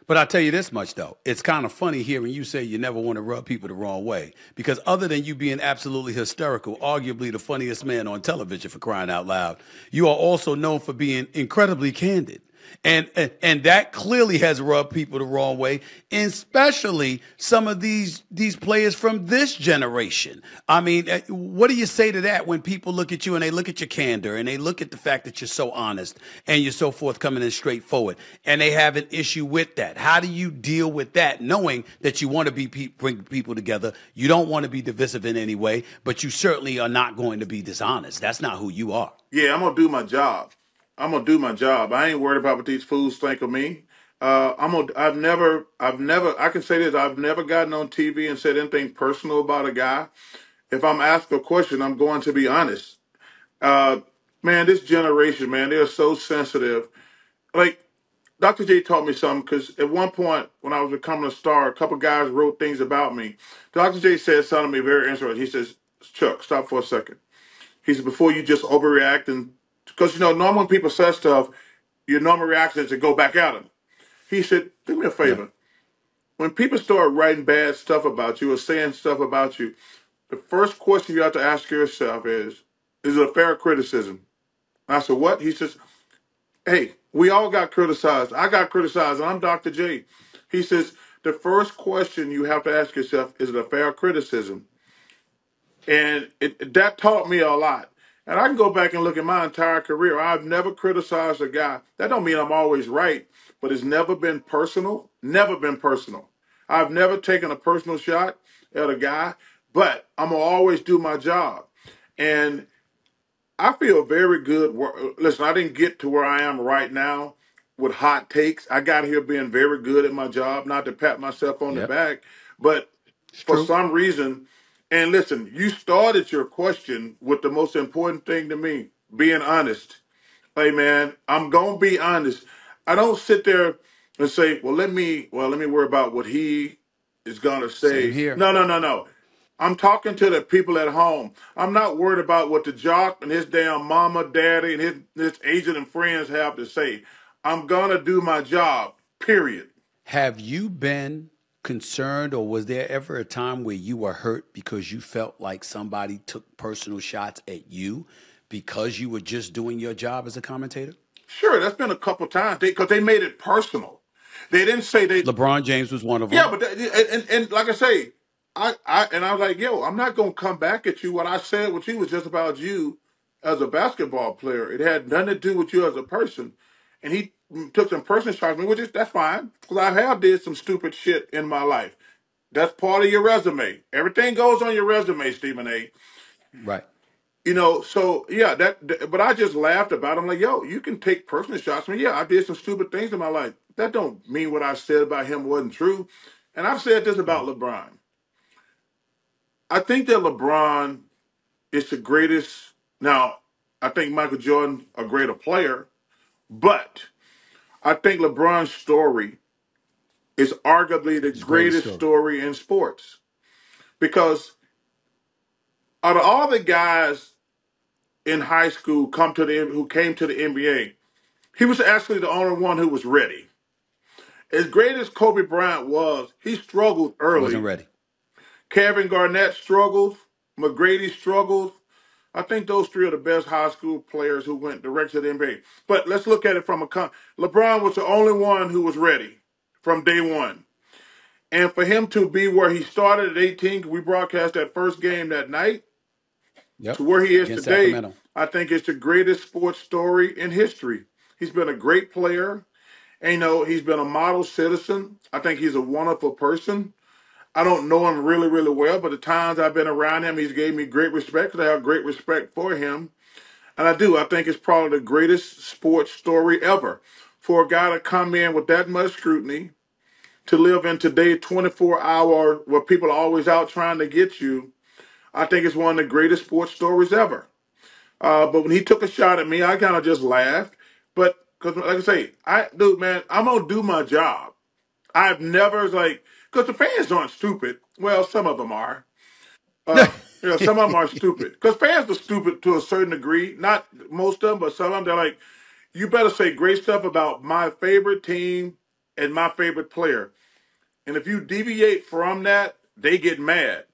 But I tell you this much though, it's kind of funny hearing you say you never want to rub people the wrong way. Because other than you being absolutely hysterical, arguably the funniest man on television for crying out loud, you are also known for being incredibly candid. And that clearly has rubbed people the wrong way, and especially some of these players from this generation. I mean, what do you say to that when people look at you and they look at your candor and they look at the fact that you're so honest and you're so forthcoming and straightforward, and they have an issue with that? How do you deal with that, knowing that you want to bring people together, you don't want to be divisive in any way, but you certainly are not going to be dishonest? That's not who you are. Yeah, I'm gonna do my job. I'm gonna do my job. I ain't worried about what these fools think of me. I've never. I can say this. I've never gotten on TV and said anything personal about a guy. If I'm asked a question, I'm going to be honest. Uh, man, this generation, man, they're so sensitive. Like Dr. J taught me something because at one point when I was becoming a star, a couple guys wrote things about me. Dr. J said something to me very interesting. He says, "Chuck, stop for a second." He said, "Before you just overreact and because normally when people say stuff, your normal reaction is to go back at them." He said, "Do me a Yeah. favor. When people start writing bad stuff about you or saying stuff about you, the first question you have to ask yourself is it a fair criticism?" I said, "What?" He says, "Hey, we all got criticized. I got criticized, and I'm Dr. J." He says, "The first question you have to ask yourself is it a fair criticism?" And that taught me a lot. And I can go back and look at my entire career. I've never criticized a guy. That don't mean I'm always right, but it's never been personal. Never been personal. I've never taken a personal shot at a guy, but I'm gonna always do my job. And I feel very good. Listen, I didn't get to where I am right now with hot takes. I got here being very good at my job, not to pat myself on the Yep. back, but It's for true. some reason, and listen, you started your question with the most important thing to me, being honest. Hey man, I'm gonna be honest. I don't sit there and say, well let me worry about what he is gonna Same say. here. No, no, no, no. I'm talking to the people at home. I'm not worried about what the jock and his damn mama, daddy, and his agent and friends have to say. I'm gonna do my job. Period. Have you been concerned, or was there ever a time where you were hurt because you felt like somebody took personal shots at you because you were just doing your job as a commentator? Sure, that's been a couple times because they made it personal. They didn't say they. LeBron James was one of Yeah, them. but and like I say, I was like, yo, I'm not gonna come back at you. What I said with you was just about you as a basketball player. It had nothing to do with you as a person. And he took some personal shots at me, which is that's fine because I have did some stupid shit in my life. That's part of your resume. Everything goes on your resume, Stephen A. Right. So yeah, but I just laughed about it. I'm like, yo, you can take personal shots. I mean, yeah, I did some stupid things in my life. That don't mean what I said about him wasn't true. And I've said this about LeBron. I think that LeBron is the greatest. Now, I think Michael Jordan a greater player, but I think LeBron's story is arguably the It's the greatest greatest story. story in sports because out of all the guys in high school who came to the NBA, he was actually the only one who was ready. As great as Kobe Bryant was, he struggled Wasn't early. ready. Kevin Garnett struggled. McGrady struggled. I think those three are the best high school players who went direct to the NBA. But let's look at it from LeBron was the only one who was ready from day one. And for him to be where he started at 18, we broadcast that first game that night, to Yep. where he is Against today, Sacramento. I think it's the greatest sports story in history. He's been a great player. And, he's been a model citizen. I think he's a wonderful person. I don't know him really, really well, but the times I've been around him, he's gave me great respect because I have great respect for him. And I do. I think it's probably the greatest sports story ever. For a guy to come in with that much scrutiny, to live in today's 24-hour where people are always out trying to get you, I think it's one of the greatest sports stories ever. But when he took a shot at me, I kind of just laughed. But because, like I say, dude, man, I'm gonna do my job. I've never like because the fans aren't stupid. Well, some of them are. Some of them are stupid because fans are stupid to a certain degree. Not most of them, but some of them. They're like, you better say great stuff about my favorite team and my favorite player. And if you deviate from that, they get mad.